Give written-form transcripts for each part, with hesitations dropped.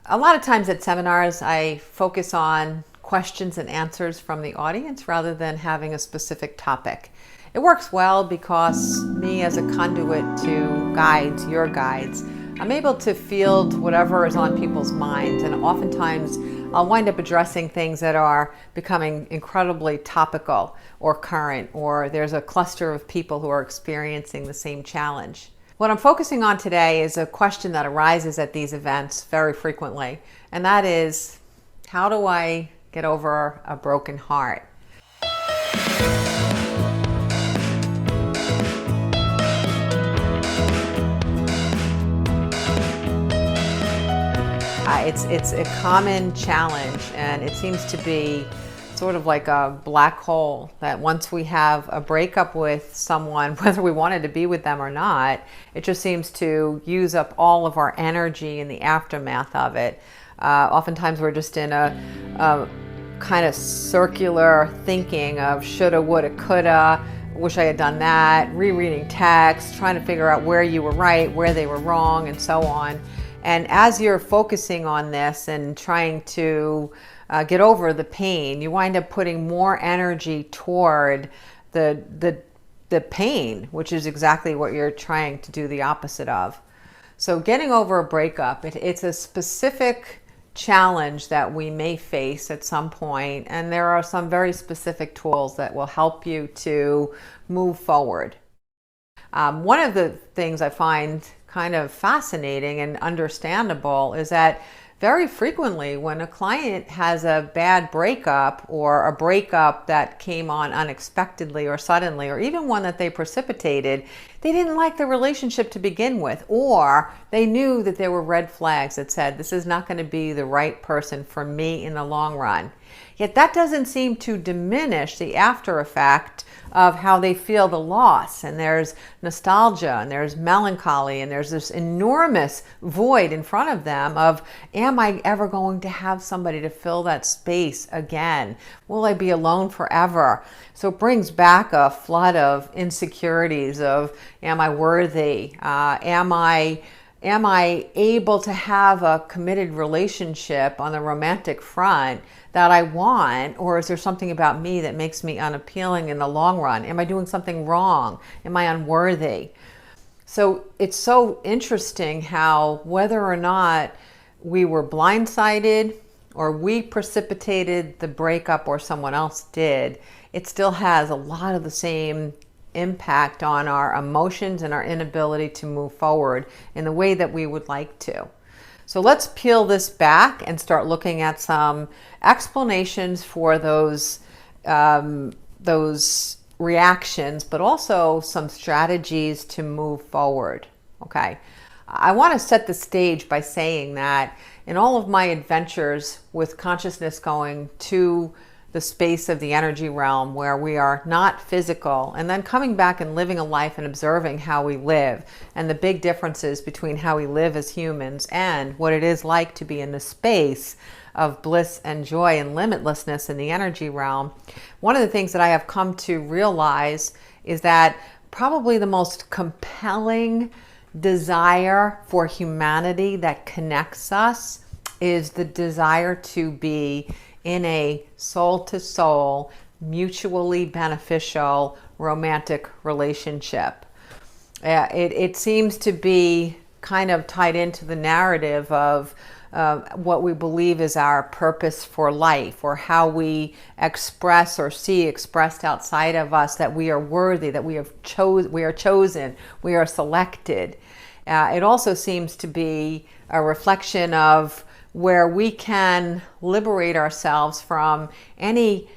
A lot of times at seminars, I focus on questions and answers from the audience rather than having a specific topic. It works well because me as a conduit to guides, your guides, I'm able to field whatever is on people's minds, and oftentimes I'll wind up addressing things that are becoming incredibly topical or current, or there's a cluster of people who are experiencing the same challenge. What I'm focusing on today is a question that arises at these events very frequently, and that is, how do I get over a broken heart? It's a common challenge, and it seems to be sort of like a black hole that once we have a breakup with someone, whether we wanted to be with them or not, it just seems to use up all of our energy in the aftermath of it. Oftentimes we're just in a kind of circular thinking of shoulda, woulda, coulda, wish I had done that, rereading text, trying to figure out where you were right, where they were wrong, and so on. And as you're focusing on this and trying to get over the pain, you wind up putting more energy toward the pain, which is exactly what you're trying to do the opposite of. So getting over a breakup, it's a specific challenge that we may face at some point, and there are some very specific tools that will help you to move forward. One of the things I find kind of fascinating and understandable is that very frequently when a client has a bad breakup, or a breakup that came on unexpectedly or suddenly, or even one that they precipitated, they didn't like the relationship to begin with, or they knew that there were red flags that said, this is not going to be the right person for me in the long run. Yet that doesn't seem to diminish the after effect of how they feel the loss, and there's nostalgia, and there's melancholy, and there's this enormous void in front of them of, am I ever going to have somebody to fill that space again? Will I be alone forever? So it brings back a flood of insecurities of, am I worthy? Am I able to have a committed relationship on the romantic front that I want, or is there something about me that makes me unappealing in the long run? Am I doing something wrong? Am I unworthy? So it's so interesting how whether or not we were blindsided or we precipitated the breakup or someone else did, it still has a lot of the same impact on our emotions and our inability to move forward in the way that we would like to. So let's peel this back and start looking at some explanations for those reactions, but also some strategies to move forward. Okay, I want to set the stage by saying that in all of my adventures with consciousness going to the space of the energy realm where we are not physical, and then coming back and living a life and observing how we live and the big differences between how we live as humans and what it is like to be in the space of bliss and joy and limitlessness in the energy realm. One of the things that I have come to realize is that probably the most compelling desire for humanity that connects us is the desire to be in a soul-to-soul, mutually beneficial, romantic relationship. It seems to be kind of tied into the narrative of what we believe is our purpose for life, or how we express or see expressed outside of us that we are worthy, that we are chosen, we are selected. It also seems to be a reflection of where we can liberate ourselves from any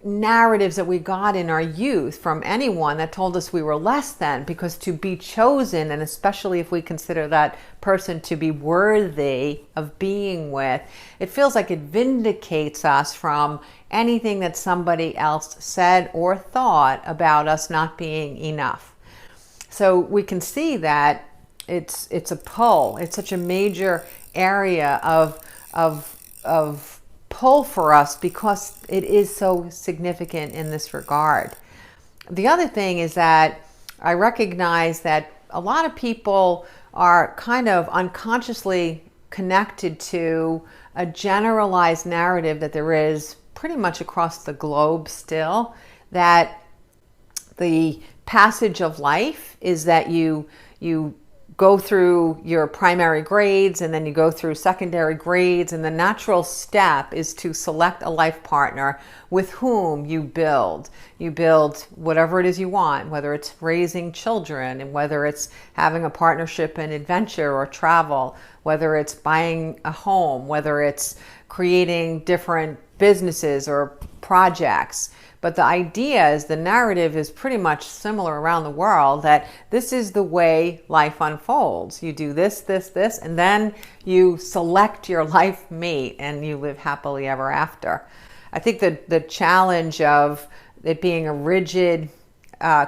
narratives that we got in our youth from anyone that told us we were less than, because to be chosen, and especially if we consider that person to be worthy of being with, it feels like it vindicates us from anything that somebody else said or thought about us not being enough. So we can see that it's a pull. It's such a major area of pull for us because it is so significant in this regard. The other thing is that I recognize that a lot of people are kind of unconsciously connected to a generalized narrative that there is pretty much across the globe still, that the passage of life is that you go through your primary grades and then you go through secondary grades, and the natural step is to select a life partner with whom you build. You build whatever it is you want, whether it's raising children, and whether it's having a partnership in adventure or travel, whether it's buying a home, whether it's creating different businesses or projects. But the idea is, the narrative is pretty much similar around the world, that this is the way life unfolds. You do this, this, this, and then you select your life mate and you live happily ever after. I think that the challenge of it being a rigid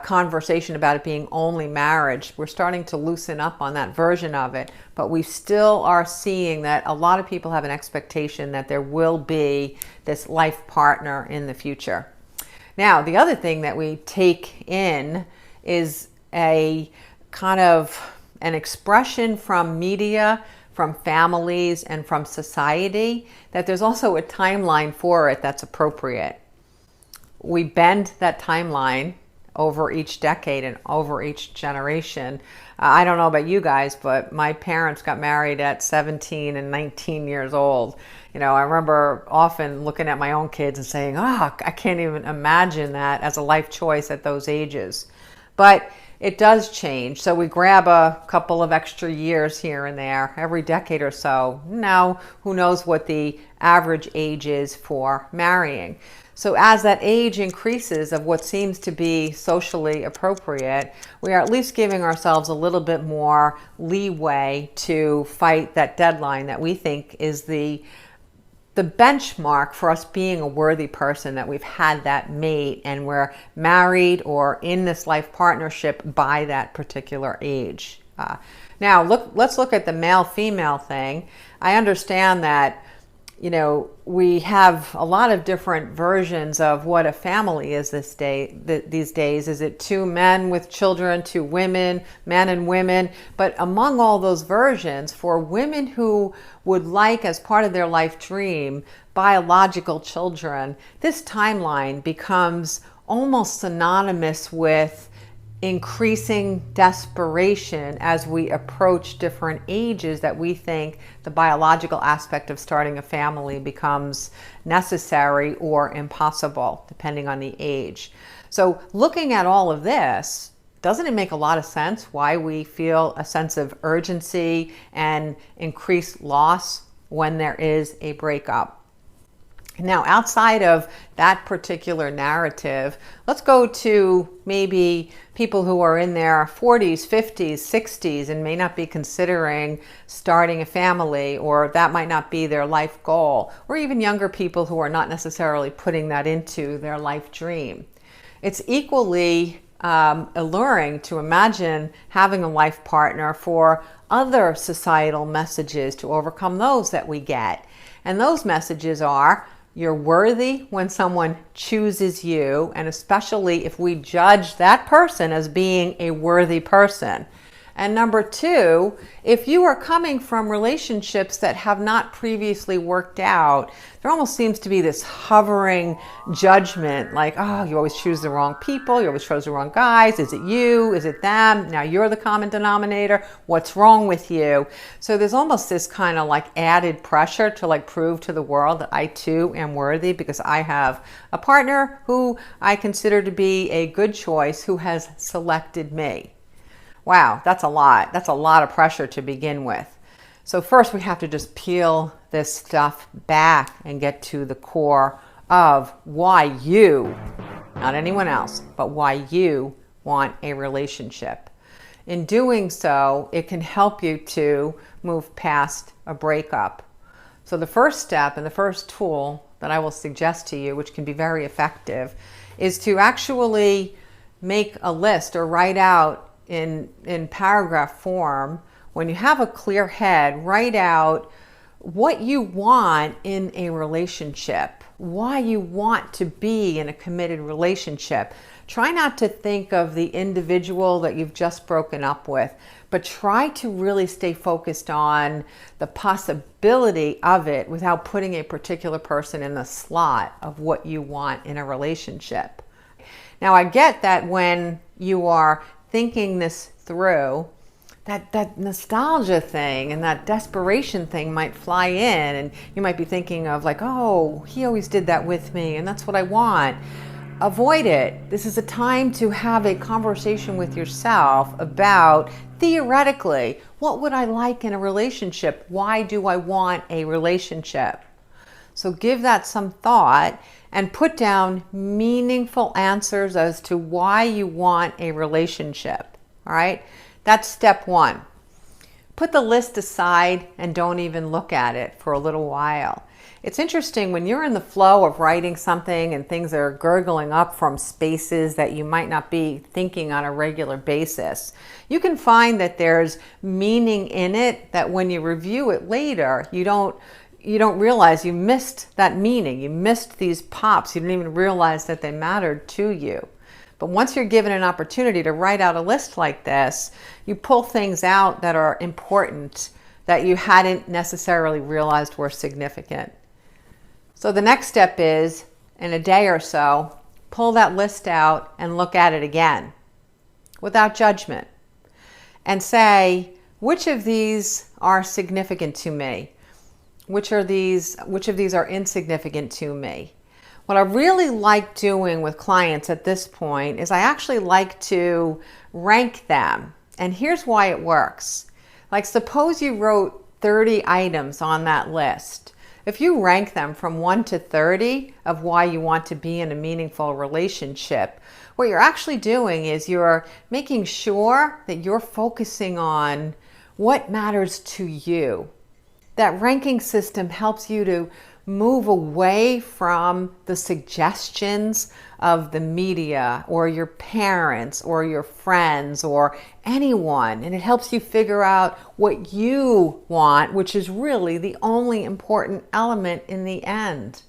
conversation about it being only marriage, we're starting to loosen up on that version of it, but we still are seeing that a lot of people have an expectation that there will be this life partner in the future. Now, the other thing that we take in is a kind of an expression from media, from families, and from society, that there's also a timeline for it that's appropriate. We bend that timeline over each decade and over each generation. I don't know about you guys, but my parents got married at 17 and 19 years old. I remember often looking at my own kids and saying, I can't even imagine that as a life choice at those ages. But it does change. So we grab a couple of extra years here and there every decade or so. Now, who knows what the average age is for marrying. So as that age increases of what seems to be socially appropriate, we are at least giving ourselves a little bit more leeway to fight that deadline that we think is the benchmark for us being a worthy person, that we've had that mate and we're married or in this life partnership by that particular age. Now, let's look at the male-female thing. I understand that we have a lot of different versions of what a family is these days. Is it two men with children, two women, men and women? But among all those versions, for women who would like, as part of their life dream, biological children, this timeline becomes almost synonymous with increasing desperation as we approach different ages that we think the biological aspect of starting a family becomes necessary or impossible, depending on the age. So looking at all of this, doesn't it make a lot of sense why we feel a sense of urgency and increased loss when there is a breakup? Now, outside of that particular narrative, let's go to maybe people who are in their 40s, 50s, 60s and may not be considering starting a family, or that might not be their life goal, or even younger people who are not necessarily putting that into their life dream. It's equally alluring to imagine having a life partner for other societal messages to overcome those that we get. And those messages are, you're worthy when someone chooses you, and especially if we judge that person as being a worthy person. And number two, if you are coming from relationships that have not previously worked out, there almost seems to be this hovering judgment, like, oh, you always choose the wrong people, you always chose the wrong guys, is it you, is it them, now you're the common denominator, what's wrong with you? So there's almost this kind of like added pressure to like prove to the world that I too am worthy because I have a partner who I consider to be a good choice who has selected me. Wow, that's a lot. That's a lot of pressure to begin with. So first we have to just peel this stuff back and get to the core of why you, not anyone else, but why you want a relationship. In doing so, it can help you to move past a breakup. So the first step and the first tool that I will suggest to you, which can be very effective, is to actually make a list or write out in paragraph form. When you have a clear head, write out what you want in a relationship, why you want to be in a committed relationship. Try not to think of the individual that you've just broken up with, but try to really stay focused on the possibility of it without putting a particular person in the slot of what you want in a relationship. Now, I get that when you are thinking this through, that nostalgia thing and that desperation thing might fly in, and you might be thinking of like, oh, he always did that with me and that's what I want. Avoid it. This is a time to have a conversation with yourself about, theoretically, what would I like in a relationship? Why do I want a relationship? So give that some thought and put down meaningful answers as to why you want a relationship. All right? That's step one. Put the list aside and don't even look at it for a little while. It's interesting when you're in the flow of writing something and things are gurgling up from spaces that you might not be thinking on a regular basis. You can find that there's meaning in it that when you review it later, you don't realize you missed that meaning. You missed these pops. You didn't even realize that they mattered to you. But once you're given an opportunity to write out a list like this, you pull things out that are important that you hadn't necessarily realized were significant. So the next step is, in a day or so, pull that list out and look at it again without judgment and say, which of these are significant to me? Which of these are insignificant to me? What I really like doing with clients at this point is I actually like to rank them. And here's why it works. Like, suppose you wrote 30 items on that list. If you rank them from 1 to 30 of why you want to be in a meaningful relationship, what you're actually doing is you're making sure that you're focusing on what matters to you. That ranking system helps you to move away from the suggestions of the media or your parents or your friends or anyone. And it helps you figure out what you want, which is really the only important element in the end.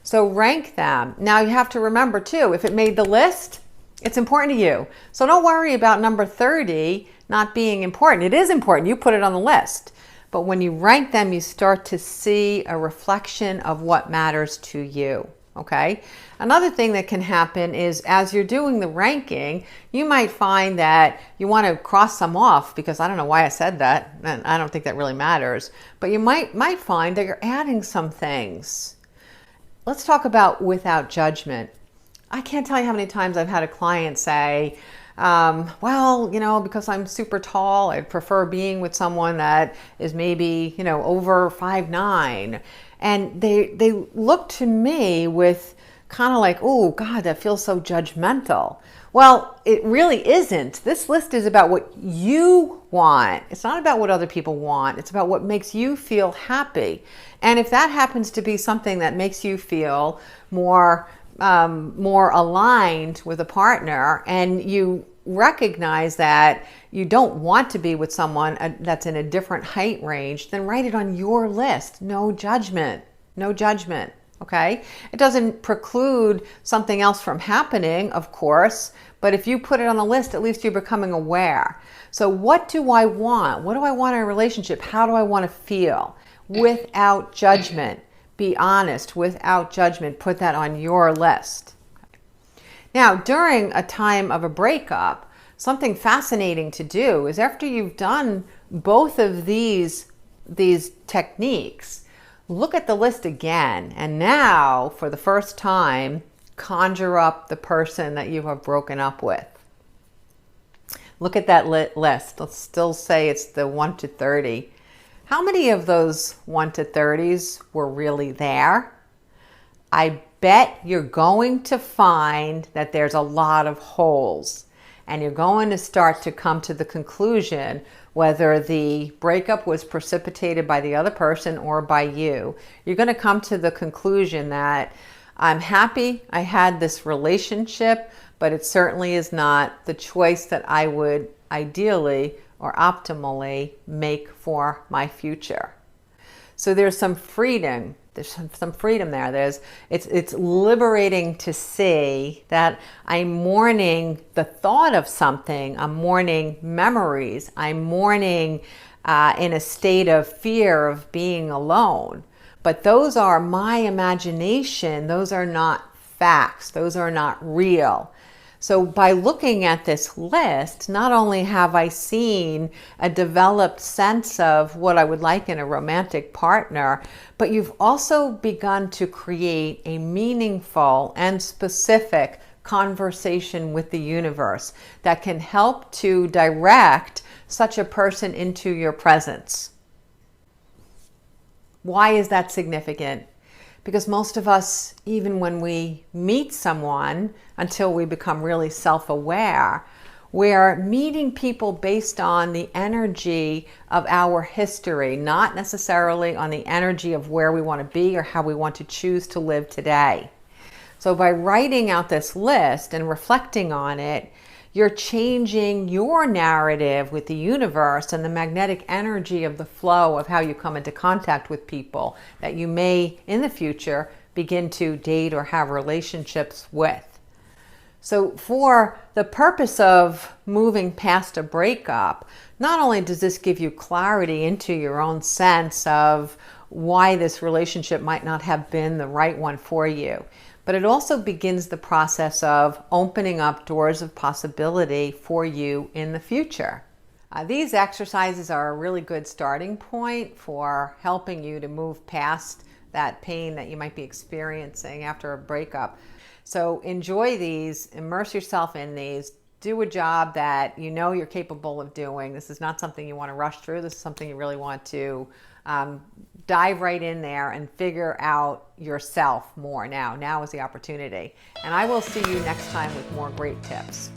So rank them. Now you have to remember too, if it made the list, it's important to you. So don't worry about number 30 not being important. It is important. You put it on the list. But when you rank them, you start to see a reflection of what matters to you, okay? Another thing that can happen is as you're doing the ranking, you might find that you want to cross some off because I don't know why I said that, and I don't think that really matters. But you might find that you're adding some things. Let's talk about without judgment. I can't tell you how many times I've had a client say, well, because I'm super tall, I'd prefer being with someone that is maybe, over 5'9". And they look to me with kind of like, oh God, that feels so judgmental. Well, it really isn't. This list is about what you want. It's not about what other people want. It's about what makes you feel happy. And if that happens to be something that makes you feel more aligned with a partner, and you recognize that you don't want to be with someone that's in a different height range, then write it on your list. No judgment. No judgment. Okay? It doesn't preclude something else from happening, of course, but if you put it on the list, at least you're becoming aware. So what do I want? What do I want in a relationship? How do I want to feel? Without judgment. Be honest, without judgment. Put that on your list. Now, during a time of a breakup, something fascinating to do is after you've done both of these techniques, look at the list again, and now, for the first time, conjure up the person that you have broken up with. Look at that list. Let's still say it's the 1 to 30. How many of those 1 to 30s were really there? I bet you're going to find that there's a lot of holes, and you're going to start to come to the conclusion whether the breakup was precipitated by the other person or by you. You're going to come to the conclusion that I'm happy I had this relationship, but it certainly is not the choice that I would ideally or optimally make for my future. So there's some freedom There's some freedom there. It's liberating to see that I'm mourning the thought of something. I'm mourning memories. I'm mourning in a state of fear of being alone. But those are my imagination. Those are not facts. Those are not real. So by looking at this list, not only have I seen a developed sense of what I would like in a romantic partner, but you've also begun to create a meaningful and specific conversation with the universe that can help to direct such a person into your presence. Why is that significant? Because most of us, even when we meet someone, until we become really self-aware, we're meeting people based on the energy of our history, not necessarily on the energy of where we want to be or how we want to choose to live today. So by writing out this list and reflecting on it, you're changing your narrative with the universe and the magnetic energy of the flow of how you come into contact with people that you may, in the future, begin to date or have relationships with. So for the purpose of moving past a breakup, not only does this give you clarity into your own sense of why this relationship might not have been the right one for you, but it also begins the process of opening up doors of possibility for you in the future. These exercises are a really good starting point for helping you to move past that pain that you might be experiencing after a breakup. So enjoy these, immerse yourself in these, do a job that you know you're capable of doing. This is not something you want to rush through. This is something you really want to dive right in there and figure out yourself more now. Now is the opportunity. And I will see you next time with more great tips.